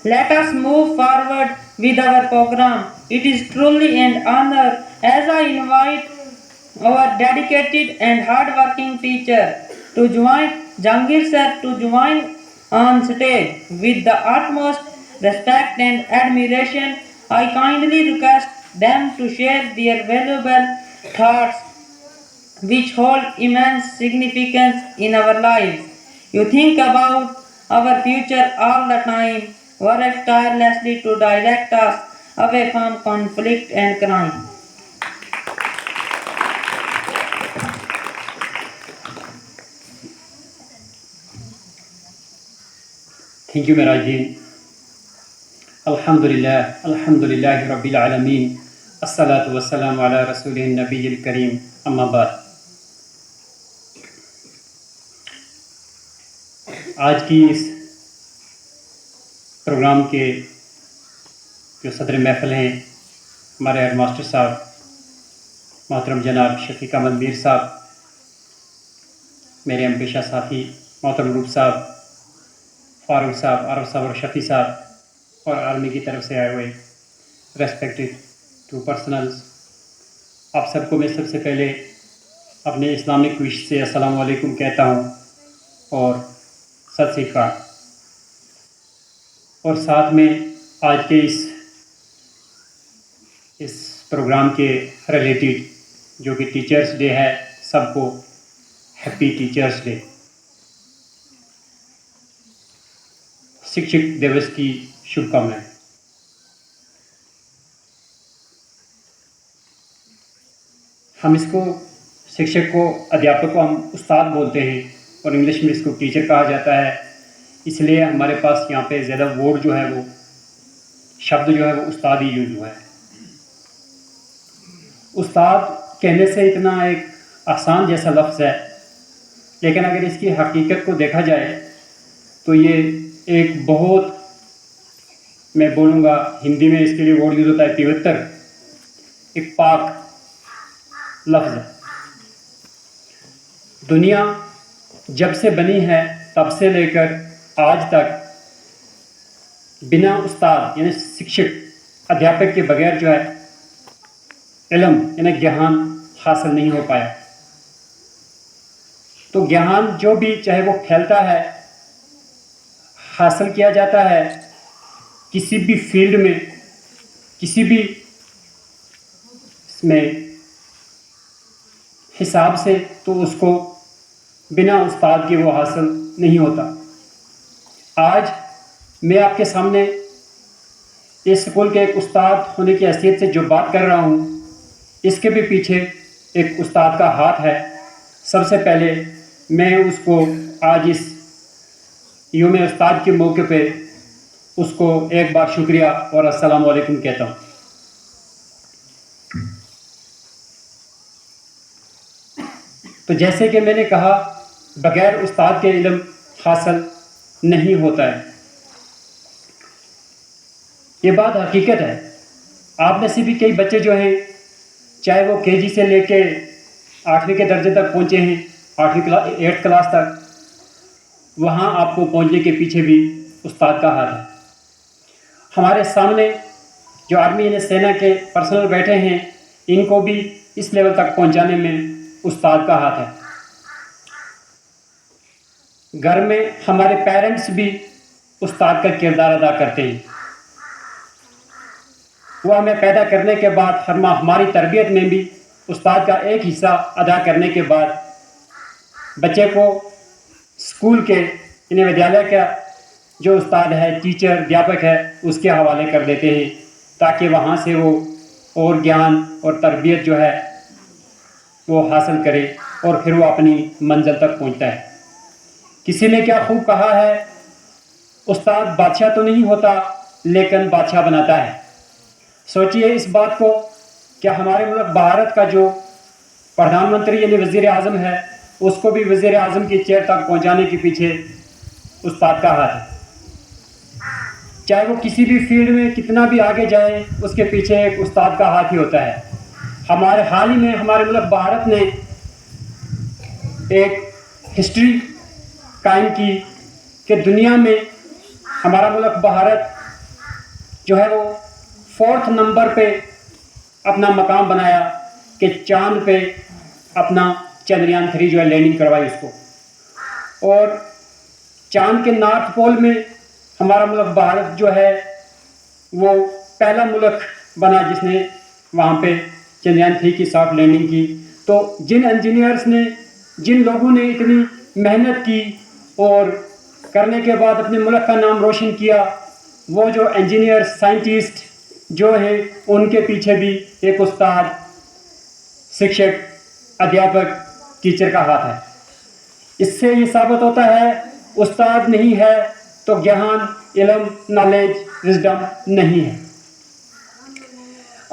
Let us move forward with our program. It is truly an honor as I invite our dedicated and hard-working teacher to join Jangir sir to join on stage with the utmost respect and admiration. I kindly request them to share their valuable thoughts which hold immense significance in our lives. You think about our future all the time, work tirelessly to direct us away from conflict and crime. Thank you, Mirajin. Alhamdulillah, Rabbil Alameen. Assalatu wassalamu ala Rasulih Nabiyil Kareem. Amma ba'd. آج کی اس programme کے جو صدر محفل ہیں ہمارے head master صاحب محترم جناب شفیق احمد میر صاحب، میرے ہم پیشہ ساتھی محترم روپ صاحب، فاروق صاحب، عارف صاحب اور شفیع صاحب، اور عالمی کی طرف سے آئے ہوئے ریسپیکٹڈ ٹو پرسنلز، آپ سب کو میں سب سے پہلے اپنے اسلامک وش سے السلام علیکم کہتا ہوں اور ست سری اکال، اور ساتھ میں آج کے اس پروگرام کے ریلیٹڈ جو کہ ٹیچرس ڈے ہے، سب کو ہیپی ٹیچرس ڈے، شکشک دیوس کی شبھ کامنائیں۔ ہم اس کو شکشک کو ادھیاپک کو ہم استاد بولتے ہیں اور انگلش میں اس کو ٹیچر کہا جاتا ہے، اس لیے ہمارے پاس یہاں پہ زیادہ ورڈ جو ہے وہ شبد جو ہے وہ استاد ہی یوز ہوا ہے۔ استاد کہنے سے اتنا ایک آسان جیسا لفظ ہے، لیکن اگر اس کی حقیقت کو دیکھا جائے تو یہ ایک بہت، میں بولوں گا ہندی میں اس کے لیے ورڈ یوز ہوتا ہے پوتر، ایک پاک لفظ ہے۔ دنیا جب سے بنی ہے تب سے لے کر آج تک بنا استاد یعنی شکشک ادھیاپک کے بغیر جو ہے علم یعنی گیان حاصل نہیں ہو پایا۔ تو گیان جو بھی چاہے وہ پھیلتا ہے، حاصل کیا جاتا ہے کسی بھی فیلڈ میں، کسی بھی اس میں حساب سے، تو اس کو بنا استاد کے وہ حاصل نہیں ہوتا۔ آج میں آپ کے سامنے اس اسکول کے ایک استاد ہونے کی حیثیت سے جو بات کر رہا ہوں، اس کے بھی پیچھے ایک استاد کا ہاتھ ہے۔ سب سے پہلے میں اس کو آج اس یوم استاد کے موقع پہ اس کو ایک بار شکریہ اور السلام علیکم کہتا ہوں۔ تو جیسے کہ میں نے کہا، بغیر استاد کے علم حاصل نہیں ہوتا ہے، یہ بات حقیقت ہے۔ آپ میں سے بھی کئی بچے جو ہیں، چاہے وہ کے جی سے لے کے 8ویں کے درجے تک پہنچے ہیں، 8 کلاس تک، وہاں آپ کو پہنچنے کے پیچھے بھی استاد کا ہاتھ ہے۔ ہمارے سامنے جو آرمی یعنی سینا کے پرسنل بیٹھے ہیں، ان کو بھی اس لیول تک پہنچانے میں استاد کا ہاتھ ہے۔ گھر میں ہمارے پیرنٹس بھی استاد کا کردار ادا کرتے ہیں۔ وہ ہمیں پیدا کرنے کے بعد ہماری تربیت میں بھی استاد کا ایک حصہ ادا کرنے کے بعد بچے کو اسکول کے یعنی ودیالیہ کا جو استاد ہے، ٹیچر، ادھیاپک ہے، اس کے حوالے کر دیتے ہیں، تاکہ وہاں سے وہ اور گیان اور تربیت جو ہے وہ حاصل کرے اور پھر وہ اپنی منزل تک پہنچتا ہے۔ کسی نے کیا خوب کہا ہے، استاد بادشاہ تو نہیں ہوتا لیکن بادشاہ بناتا ہے۔ سوچئے اس بات کو کہ ہمارے ملک بھارت کا جو پردھان منتری یعنی وزیر اعظم ہے، اس کو بھی وزیر اعظم کی چیئر تک پہنچانے کے پیچھے استاد کا ہاتھ ہے۔ چاہے وہ کسی بھی فیلڈ میں کتنا بھی آگے جائے، اس کے پیچھے ایک استاد کا ہاتھ ہی ہوتا ہے۔ ہمارے حال ہی میں ہمارے ملک بھارت نے ایک ہسٹری قائم کی کہ دنیا میں ہمارا ملک بھارت جو ہے وہ 4 نمبر پہ اپنا مقام بنایا کہ چاند پہ اپنا چندریان 3 جو ہے لینڈنگ کروائی اس کو، اور چاند کے نارتھ پول میں ہمارا ملک بھارت جو ہے وہ پہلا ملک بنا جس نے وہاں پہ چندریان 3 کی سافٹ لینڈنگ کی۔ تو جن انجینئرس نے، جن لوگوں نے اتنی محنت کی اور کرنے کے بعد اپنے ملک کا نام روشن کیا، وہ جو انجینئر سائنٹسٹ جو ہیں ان کے پیچھے بھی ایک استاد، شکشک، ادھیاپک، ٹیچر کا ہاتھ ہے۔ اس سے یہ ثابت ہوتا ہے استاد نہیں ہے تو گیان، علم، نالج، وزڈم نہیں ہے۔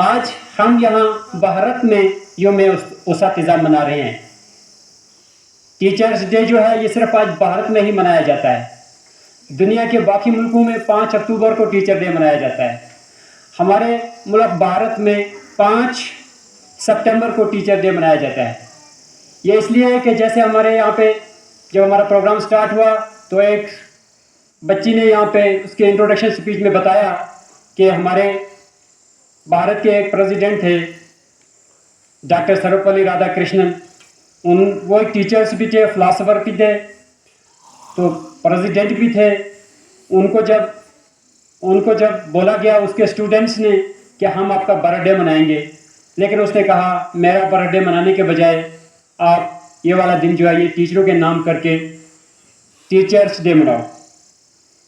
آج ہم یہاں بھارت میں یوم اساتذہ منا رہے ہیں۔ ٹیچرز ڈے جو ہے یہ صرف آج بھارت میں ہی منایا جاتا ہے، دنیا کے باقی ملکوں میں 5 اکتوبر کو ٹیچر ڈے منایا جاتا ہے۔ ہمارے ملک بھارت میں 5 سپتمبر کو ٹیچر ڈے منایا جاتا ہے۔ یہ اس لیے ہے کہ جیسے ہمارے یہاں پہ جب ہمارا پروگرام سٹارٹ ہوا تو ایک بچی نے یہاں پہ اس کے انٹروڈکشن سپیچ میں بتایا کہ ہمارے بھارت کے ایک پریزیڈنٹ تھے ڈاکٹر سروپلی رادھا کرشنن، وہ ایک ٹیچرس بھی تھے، فلاسفر بھی تھے، تو پریزیڈنٹ بھی تھے۔ ان کو جب بولا گیا اس کے اسٹوڈنٹس نے کہ ہم آپ کا برتھ ڈے منائیں گے، لیکن اس نے کہا میرا برتھ ڈے منانے کے بجائے آپ یہ والا دن جو ہے یہ ٹیچروں کے نام کر کے ٹیچرس ڈے مناؤ۔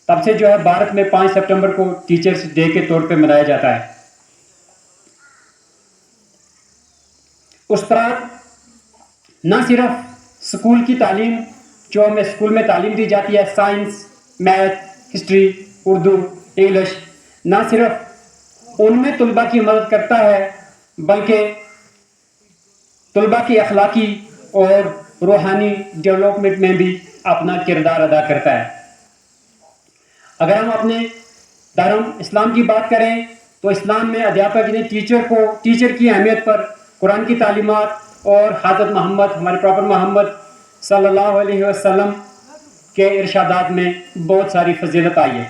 تب سے جو ہے بھارت میں 5 سپتمبر کو ٹیچرس ڈے کے طور پہ منایا جاتا ہے۔ استاد نہ صرف اسکول کی تعلیم جو ہمیں اسکول میں تعلیم دی جاتی ہے، science, math, history, Urdu, English, نہ صرف ان میں طلباء کی مدد کرتا ہے بلکہ طلباء کی اخلاقی اور روحانی ڈیولپمنٹ میں بھی اپنا کردار ادا کرتا ہے۔ اگر ہم اپنے دھرم اسلام کی بات کریں تو اسلام میں ادھیاپک نے ٹیچر کی اہمیت پر قرآن کی تعلیمات اور حضرت محمد، ہمارے پراپر محمد صلی اللہ علیہ وسلم کے ارشادات میں بہت ساری فضیلت آئی ہے۔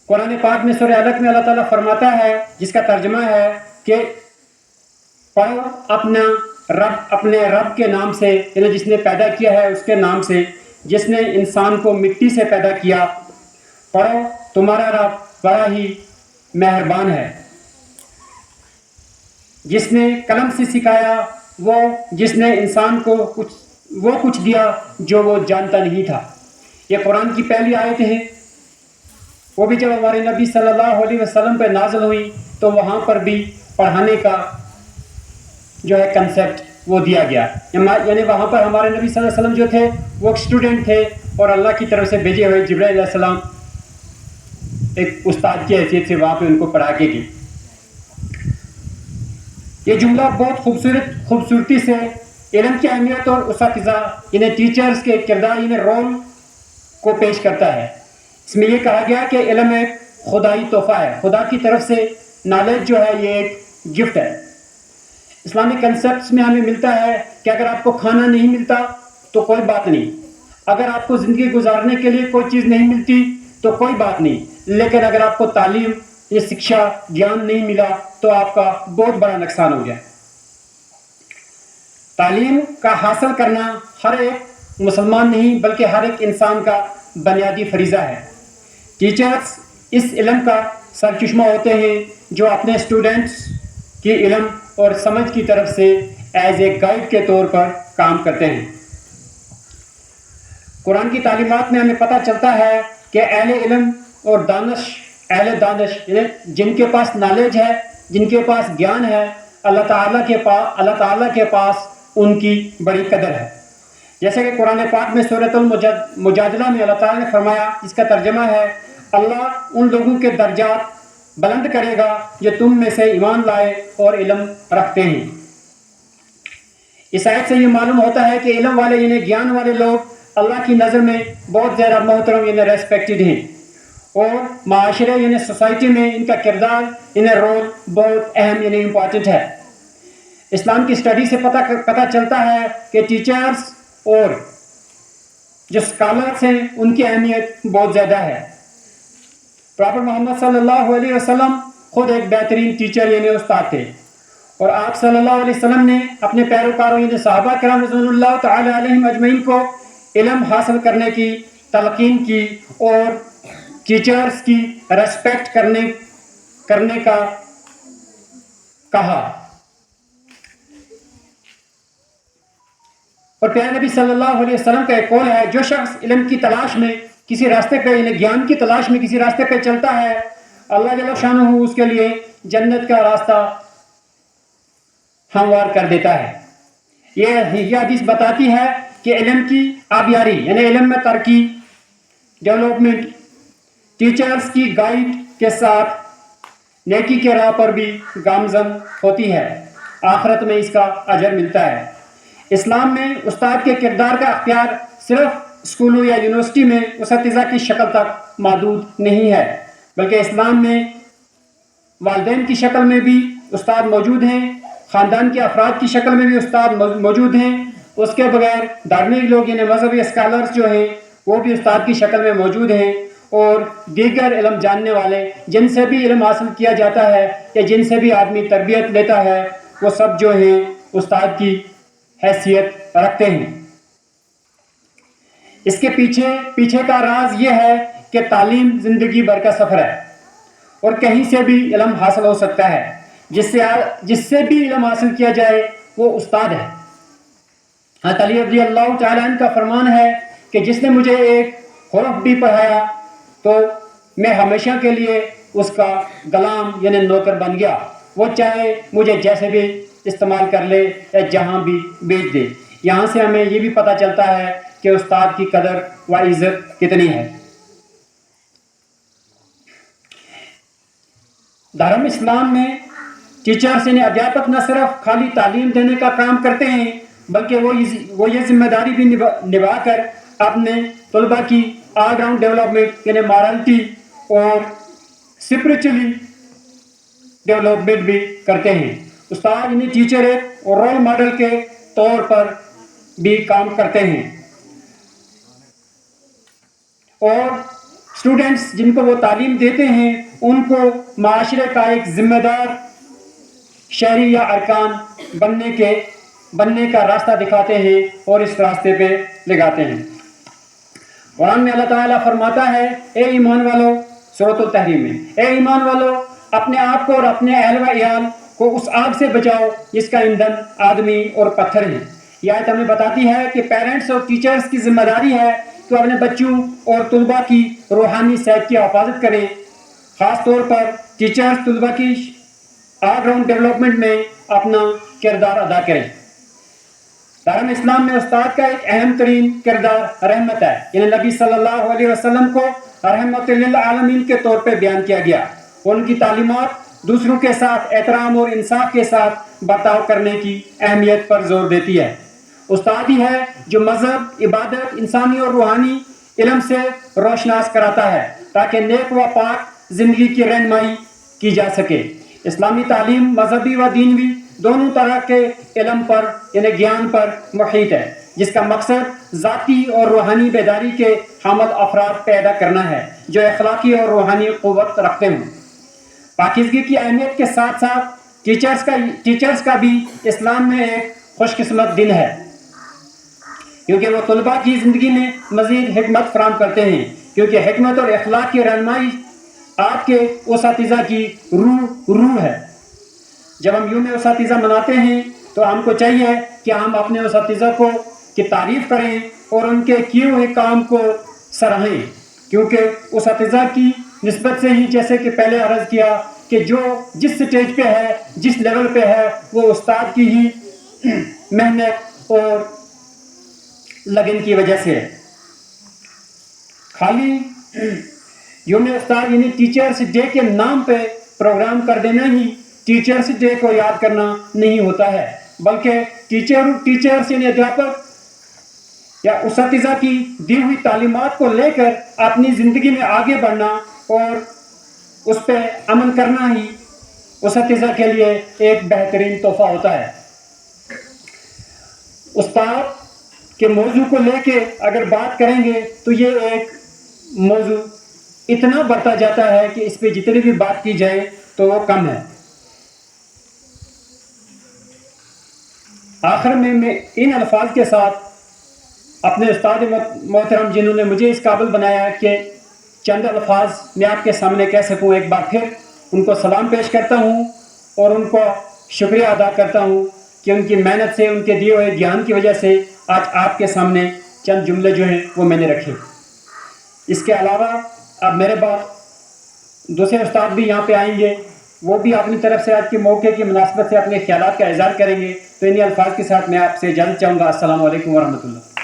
قرآن پاک میں سورہ علق میں اللہ تعالیٰ فرماتا ہے، جس کا ترجمہ ہے کہ پڑھو اپنے رب کے نام سے، یعنی جس نے پیدا کیا ہے اس کے نام سے، جس نے انسان کو مٹی سے پیدا کیا۔ پڑھو تمہارا رب بڑا ہی مہربان ہے، جس نے قلم سے سکھایا، جس نے انسان کو کچھ دیا جو وہ جانتا نہیں تھا۔ یہ قرآن کی پہلی آیت ہے، وہ بھی جب ہمارے نبی صلی اللہ علیہ وسلم پہ نازل ہوئی تو وہاں پر بھی پڑھانے کا جو ہے کنسیپٹ وہ دیا گیا، یعنی وہاں پر ہمارے نبی صلی اللہ علیہ وسلم جو تھے وہ ایک اسٹوڈنٹ تھے اور اللہ کی طرف سے بھیجے ہوئے جبرائیل علیہ السلام ایک استاد کی حیثیت سے وہاں پہ ان کو پڑھا کے گئی۔ یہ جملہ بہت خوبصورتی سے علم کی اہمیت اور اساتذہ یعنی ٹیچرز کے کردار یعنی رول کو پیش کرتا ہے۔ اس میں یہ کہا گیا کہ علم ایک خدائی تحفہ ہے، خدا کی طرف سے نالج جو ہے یہ ایک گفٹ ہے۔ اسلامی کنسیپٹس میں ہمیں ملتا ہے کہ اگر آپ کو کھانا نہیں ملتا تو کوئی بات نہیں، اگر آپ کو زندگی گزارنے کے لیے کوئی چیز نہیں ملتی تو کوئی بات نہیں، لیکن اگر آپ کو تعلیم یا شکشا گیان نہیں ملا تو آپ کا بہت بڑا نقصان ہو گیا۔ تعلیم کا حاصل کرنا ہر ایک مسلمان نہیں بلکہ ہر ایک انسان کا بنیادی فریضہ ہے۔ ٹیچرز اس علم کا سرچشمہ ہوتے ہیں جو اپنے اسٹوڈنٹس کی علم اور سمجھ کی طرف سے ایز اے گائیڈ کے طور پر کام کرتے ہیں۔ قرآن کی تعلیمات میں ہمیں پتہ چلتا ہے کہ اہل علم اور اہل دانش یعنی جن کے پاس نالج ہے، جن کے پاس گیان ہے، اللہ تعالیٰ کے پاس ان کی بڑی قدر ہے۔ جیسے کہ قرآن پاک میں سورۃ المجادلہ میں اللہ تعالیٰ نے فرمایا، اس کا ترجمہ ہے اللہ ان لوگوں کے درجات بلند کرے گا جو تم میں سے ایمان لائے اور علم رکھتے ہیں۔ اس آیت سے یہ معلوم ہوتا ہے کہ علم والے یعنی گیان والے لوگ اللہ کی نظر میں بہت زیادہ محترم یعنی ریسپیکٹڈ ہیں، اور معاشرے یعنی سوسائٹی میں ان کا کردار یعنی رول بہت اہم یعنی امپورٹنٹ ہے۔ اسلام کی اسٹڈی سے پتہ چلتا ہے کہ ٹیچرز اور جو اسکالرس ہیں ان کی اہمیت بہت زیادہ ہے۔ پراپٹ محمد صلی اللہ علیہ وسلم خود ایک بہترین ٹیچر یعنی استاد تھے، اور آپ صلی اللہ علیہ وسلم نے اپنے پیروکاروں یعنی صحابہ کرام رضوان اللہ تعالی علیہم اجمعین کو علم حاصل کرنے کی تلقین کی اور ٹیچرز کی ریسپیکٹ کرنے کا کہا۔ اور پیارے نبی صلی اللہ علیہ وسلم کا ایک قول ہے، جو شخص علم کی تلاش میں کسی راستے پہ یعنی گیان کی تلاش میں کسی راستے پہ چلتا ہے، اللہ جل شانہ اس کے لیے جنت کا راستہ ہموار کر دیتا ہے۔ یہ حدیث بتاتی ہے کہ علم کی آبیاری یعنی علم میں ترقی، ڈیولپمنٹ ٹیچرز کی گائیڈ کے ساتھ نیکی کے راہ پر بھی گامزن ہوتی ہے، آخرت میں اس کا اجر ملتا ہے۔ اسلام میں استاد کے کردار کا اختیار صرف اسکولوں یا یونیورسٹی میں اساتذہ کی شکل تک محدود نہیں ہے، بلکہ اسلام میں والدین کی شکل میں بھی استاد موجود ہیں، خاندان کے افراد کی شکل میں بھی استاد موجود ہیں، اس کے بغیر دھارمک لوگ یعنی مذہبی اسکالرز جو ہیں وہ بھی استاد کی شکل میں موجود ہیں، اور دیگر علم جاننے والے جن سے بھی علم حاصل کیا جاتا ہے یا جن سے بھی آدمی تربیت لیتا ہے وہ سب جو ہیں استاد کی حیثیت رکھتے ہیں۔ اس کے پیچھے کا راز یہ ہے کہ تعلیم زندگی بھر کا سفر ہے اور کہیں سے بھی علم حاصل ہو سکتا ہے، جس سے بھی علم حاصل کیا جائے وہ استاد ہے۔ حضرت علی رضی اللہ تعالیٰ عنہ کا فرمان ہے کہ جس نے مجھے ایک حرف بھی پڑھایا تو میں ہمیشہ کے لیے اس کا غلام یعنی نوکر بن گیا، وہ چاہے مجھے جیسے بھی استعمال کر لے یا جہاں بھی بیچ دے۔ یہاں سے ہمیں یہ بھی پتہ چلتا ہے کہ استاد کی قدر و عزت کتنی ہے۔ دھرم اسلام میں ٹیچرز یعنی ادھیاپک نہ صرف خالی تعلیم دینے کا کام کرتے ہیں بلکہ وہ یہ ذمہ داری بھی نبھا کر اپنے طلباء کی آل راؤنڈ ڈیولپمنٹ یعنی مورالٹی اور اسپرچولی ڈیولپمنٹ بھی کرتے ہیں۔ استاد یعنی ٹیچر ایک رول ماڈل کے طور پر بھی کام کرتے ہیں، اور اسٹوڈنٹس جن کو وہ تعلیم دیتے ہیں ان کو معاشرے کا ایک ذمہ دار شہری یا ارکان بننے کا راستہ دکھاتے ہیں اور اس راستے پہ لگاتے ہیں۔ قرآن میں اللہ تعالیٰ فرماتا ہے، اے ایمان والو، سورۃ التحریم میں، اے ایمان والو اپنے آپ کو اور اپنے اہل و عیال کو اس آگ سے بچاؤ جس کا ایندھن آدمی اور پتھر ہے۔ یہ آیت ہمیں بتاتی ہے کہ پیرنٹس اور ٹیچرز کی ذمہ داری ہے کہ اپنے بچوں اور طلباء کی روحانی صحت کی حفاظت کریں، خاص طور پر ٹیچرز طلباء کی آل راؤنڈ ڈیولپمنٹ میں اپنا کردار ادا کریں۔ دھرم اسلام میں استاد کا ایک اہم ترین کردار رحمت ہے، یعنی نبی صلی اللہ علیہ وسلم کو رحمت للعالمین کے طور پہ بیان کیا گیا، اور ان کی تعلیمات دوسروں کے ساتھ احترام اور انصاف کے ساتھ برتاؤ کرنے کی اہمیت پر زور دیتی ہے۔ استاد ہی ہے جو مذہب، عبادت، انسانی اور روحانی علم سے روشناس کراتا ہے تاکہ نیک و پاک زندگی کی رہنمائی کی جا سکے۔ اسلامی تعلیم مذہبی و دینوی دونوں طرح کے علم پر یعنی گیان پر محیط ہے، جس کا مقصد ذاتی اور روحانی بیداری کے حامل افراد پیدا کرنا ہے جو اخلاقی اور روحانی قوت رکھتے ہوں۔ پاکیزگی کی اہمیت کے ساتھ ساتھ ٹیچرز کا بھی اسلام میں ایک خوش قسمت دن ہے، کیونکہ وہ طلباء کی زندگی میں مزید حکمت فراہم کرتے ہیں، کیونکہ حکمت اور اخلاق کی رہنمائی آپ کے اساتذہ کی روح ہے۔ جب ہم یوم اساتذہ مناتے ہیں تو ہم کو چاہیے کہ ہم اپنے اساتذہ کی تعریف کریں اور ان کے کیے ہوئے کام کو سراہیں، کیونکہ اساتذہ کی نسبت سے ہی جیسے کہ پہلے عرض کیا کہ جو جس سٹیج پہ ہے، جس لیول پہ ہے، وہ استاد کی ہی محنت اور لگن کی وجہ سے ہے۔ خالی یوم استاد یعنی ٹیچرز ڈے کے نام پہ پروگرام کر دینا ہی ٹیچرز ڈے کو یاد کرنا نہیں ہوتا ہے، بلکہ ٹیچرز یعنی ادھیاپک یا اساتذہ کی دی ہوئی تعلیمات کو لے کر اپنی زندگی میں آگے بڑھنا اور اس پہ عمل کرنا ہی اساتذہ کے لیے ایک بہترین تحفہ ہوتا ہے۔ استاد کے موضوع کو لے کے اگر بات کریں گے تو یہ ایک موضوع اتنا بڑھتا جاتا ہے کہ اس پہ جتنی بھی بات کی جائے تو وہ کم ہے۔ آخر میں ان الفاظ کے ساتھ اپنے استاد محترم جنہوں نے مجھے اس قابل بنایا کہ چند الفاظ میں آپ کے سامنے کہہ سکوں، ایک بار پھر ان کو سلام پیش کرتا ہوں اور ان کو شکریہ ادا کرتا ہوں کہ ان کی محنت سے، ان کے دیے ہوئے گیان کی وجہ سے آج آپ کے سامنے چند جملے جو ہیں وہ میں نے رکھے۔ اس کے علاوہ اب میرے بعد دوسرے استاد بھی یہاں پہ آئیں گے، وہ بھی اپنی طرف سے آج کے موقع کی مناسبت سے اپنے خیالات کا اظہار کریں گے۔ تو انہی الفاظ کے ساتھ میں آپ سے اجازت چاہوں گا۔ السلام علیکم ورحمۃ اللہ۔